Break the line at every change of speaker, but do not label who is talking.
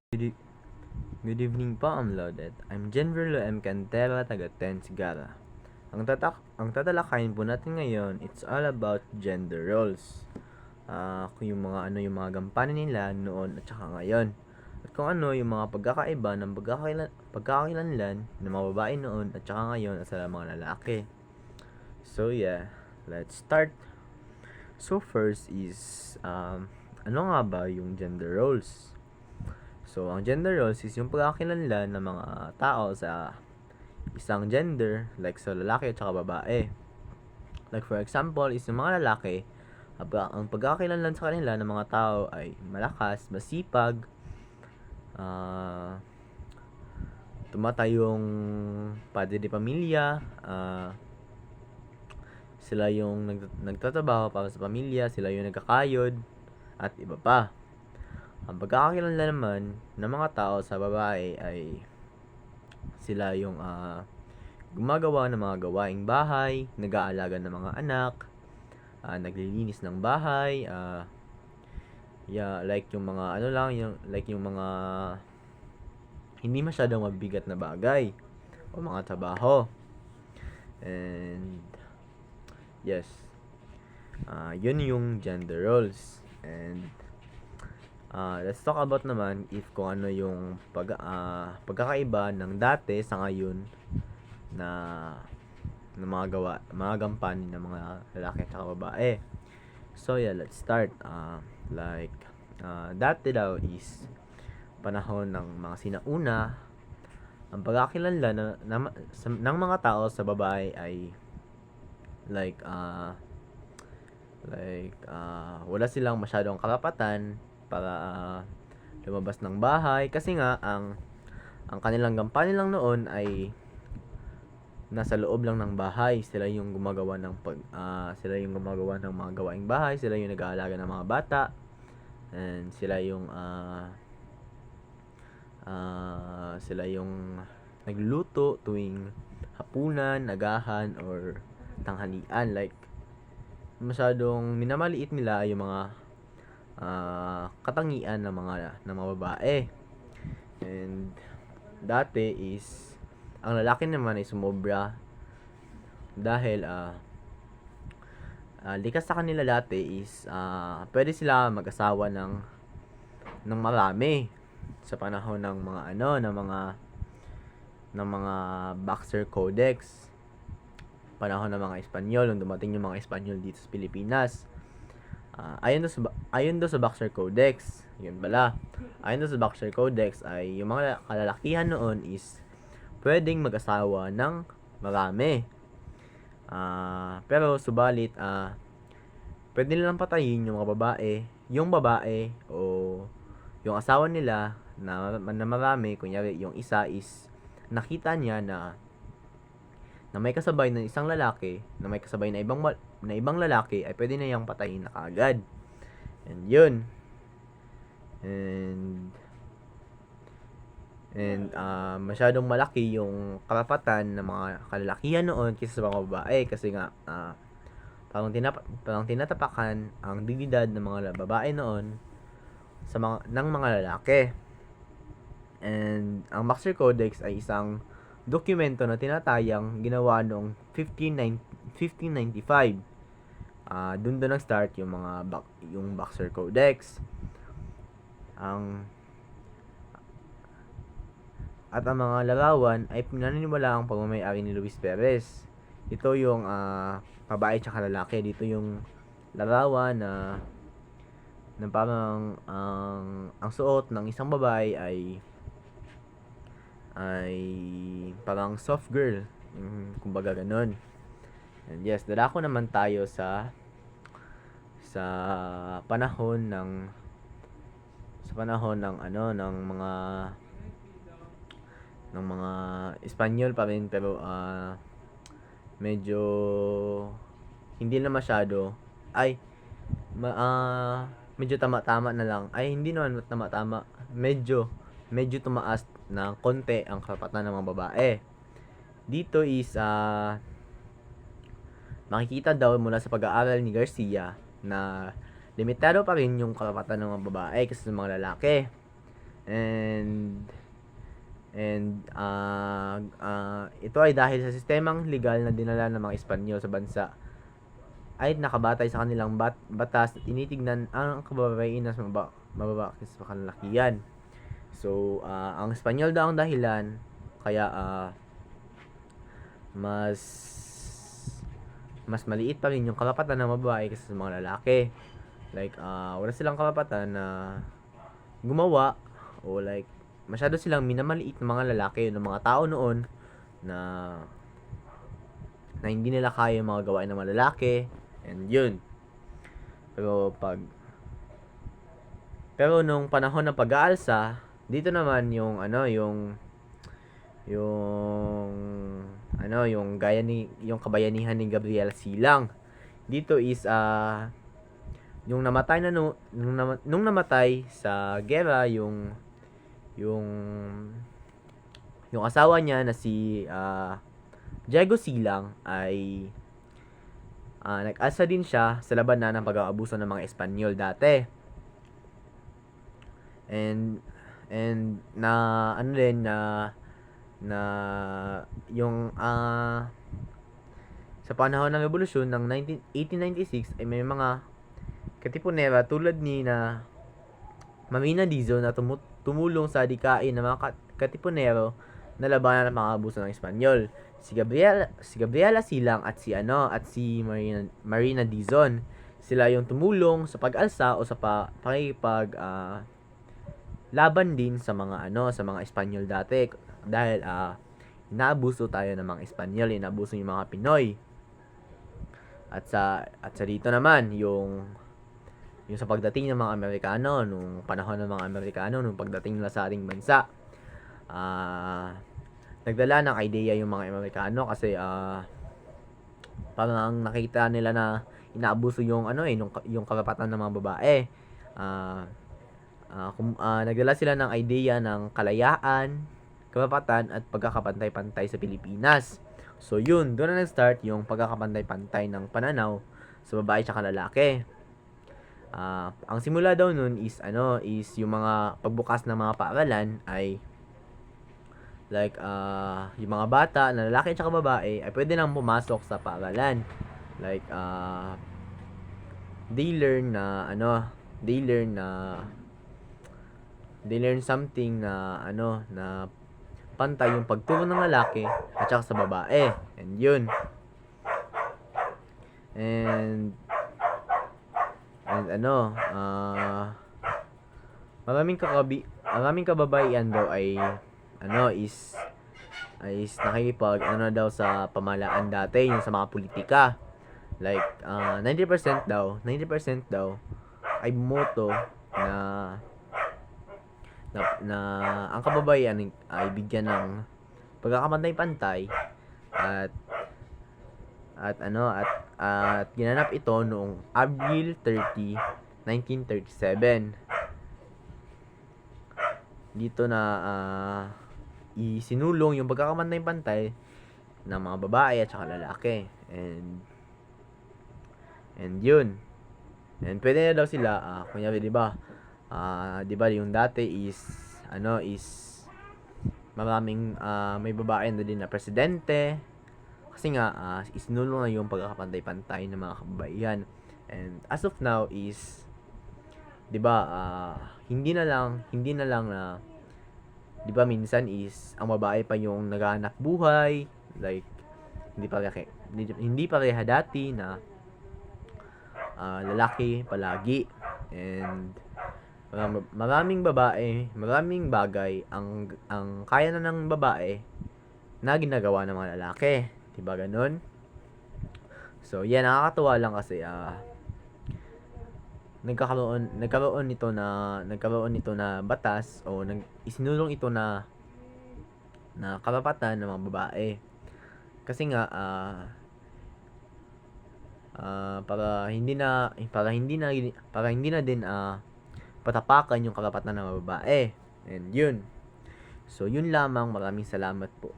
Good, e- good evening po, Loaded. I'm Jenverlo M. Cantera, taga 10 Sigara. Ang tatalakayin po natin ngayon, it's all about gender roles. Kung yung mga gampanin nila noon at saka ngayon. At kung ano yung mga pagkakaiba ng pagkakakilanlan ng mga babae noon at saka ngayon at sa mga lalaki. So yeah, let's start. So first is, ano nga ba yung gender roles? So, ang gender roles is yung pagkakakilanlan ng mga tao sa isang gender, like sa lalaki at saka babae. Like for example, is yung mga lalaki, ang pagkakakilanlan sa kanila ng mga tao ay malakas, masipag, tumatayong padre de pamilya, sila yung nagtatrabaho para sa pamilya, sila yung nagkakayod, at iba pa. Ang pagkakakilanlan naman ng mga tao sa babae ay sila yung gumagawa ng mga gawaing bahay, nag-aalaga ng mga anak, naglilinis ng bahay, like yung mga yung mga hindi masyadong mabigat na bagay o mga trabaho. And yes, yun yung gender roles. And let's talk about naman kung ano yung pagkakaiba ng dati sa ngayon na mga gampanin ng mga lalaki at babae. So yeah, let's start. Dati daw is panahon ng mga sinauna, ang pagkakakilanlan ng mga tao sa babae ay like wala silang masyadong karapatan para lumabas ng bahay kasi nga ang kanilang gampanin lang noon ay nasa loob lang ng bahay. Sila yung gumagawa ng mga gawaing bahay, sila yung nag-aalaga ng mga bata, and sila yung nagluluto tuwing hapunan, agahan, or tanghalian. Like masyadong minamaliit nila yung mga katangian ng mga babae. And dati is ang lalaki naman ay sumobra dahil likas sa kanila dati is pwede sila mag-asawa ng marami sa panahon ng mga Boxer Codex, panahon ng mga Espanyol, nung dumating yung mga Espanyol dito sa Pilipinas. Ayon do sa Boxer Codex, yun pala. Ayon do sa Boxer Codex ay yung mga kalalakihan noon is pwedeng mag-asawa ng marami. Pero subalit pwede nilang patayin yung mga babae o yung asawa nila na marami. Kunyari yung isa is nakita niya na may kasabay ng isang lalaki, na may kasabay na ibang lalaki, ay pwede na yang patayin na kaagad. And yun. And masyadong malaki yung karapatan ng mga kalalakihan noon kaysa sa mga babae kasi nga parang tinatapakan ang dignidad ng mga babae noon ng mga lalaki. And ang Boxer Codex ay isang dokumento na tinatayang ginawa noong 1595. Doon nag-start yung Boxer Codex. At ang mga larawan ay pinaniniwala ang pagmamayari ni Luis Perez. Ito yung babae tsaka lalaki. Dito yung larawan na parang ang suot ng isang babae ay parang soft girl, kumbaga ganun. And yes, dadako naman tayo sa panahon ng mga Espanyol pa rin, pero medyo hindi na masyado medyo tama-tama na lang. Hindi naman tama-tama, medyo tumaas na konti ang karapatan ng mga babae. Dito is makikita daw mula sa pag-aaral ni Garcia na limitado pa rin yung karapatan ng mga babae kasi sa mga lalaki. And ito ay dahil sa sistemang legal na dinala ng mga Espanyol sa bansa ay nakabatay sa kanilang batas at tinitignan ang kababaihan sa mababa sa kalalakihan. So, ang Espanyol daw ang dahilan kaya mas maliit pa rin yung karapatan ng babae kaysa sa mga lalaki. Like, wala silang karapatan na gumawa o like masyado silang minamaliit ng mga lalaki ng mga tao noon na hindi nila kaya yung mga gawain ng mga lalaki, and yun. Pero nung panahon ng pag-aalsa, dito naman yung yung kabayanihan ni Gabriela Silang. Dito is yung namatay na nung namatay sa gera yung asawa niya na si Diego Silang ay nag-asa din siya sa labanan ng pag-aabuso ng mga Espanyol dati. And na yung sa panahon ng revolusyon ng 1896 ay may mga katipunera tulad ni na Marina Dizon na tumulong sa adikain ng mga katipunero na labanan ng mga abuso ng Espanyol. Si Gabriela Silang at si Marina Dizon. Sila yung tumulong sa pag-alsa o sa pakikipag laban din sa mga sa mga Espanyol dati dahil inaabuso tayo ng mga Espanyol, inaabuso yung mga Pinoy. At sa dito naman yung sa pagdating ng mga Amerikano nung panahon ng mga Amerikano nung pagdating nila sa ating bansa, nagdala ng idea yung mga Amerikano kasi parang nakita nila na inaabuso yung yung karapatan ng mga babae. Nagdala sila ng idea ng kalayaan, karapatan at pagkakapantay-pantay sa Pilipinas. So yun, doon na nag-start yung pagkakapantay-pantay ng pananaw sa babae at lalaki. Ang simula daw nun is yung mga pagbukas ng mga paaralan ay like yung mga bata na lalaki at babae ay pwede nang pumasok sa paaralan. Like they learn something na na pantay yung pagturo ng lalaki at saka sa babae. And yun. And maraming kababaihan daw ay is nakikipag daw sa pamahalaan dati yung sa mga politika. Like 90% daw ay bumoto na ang kababaihan ay bigyan ng pagkakapantay-pantay at ginanap ito noong Abril 30, 1937. Dito na isinulong yung pagkakapantay-pantay ng mga babae at saka lalaki. And yun. And pwede na daw sila kunyari 'di ba? 'Di ba yung dati is maraming may babae na din na presidente kasi nga isinulong na yung pagkakapantay-pantay ng mga kababaihan. And as of now is 'di ba hindi na lang na 'di ba minsan is ang babae pa yung naghahanap buhay, like hindi pareha dati na lalaki palagi. And maraming bagay ang kaya na ng babae na ginagawa ng mga lalaki, 'di ba ganun? So yan, nakakatuwa lang kasi nagkaroon nito na batas o isinulong ito na karapatan ng mga babae. Kasi nga para hindi na din patapakan yung karapatan ng mga babae. And yun. So yun lamang, maraming salamat po.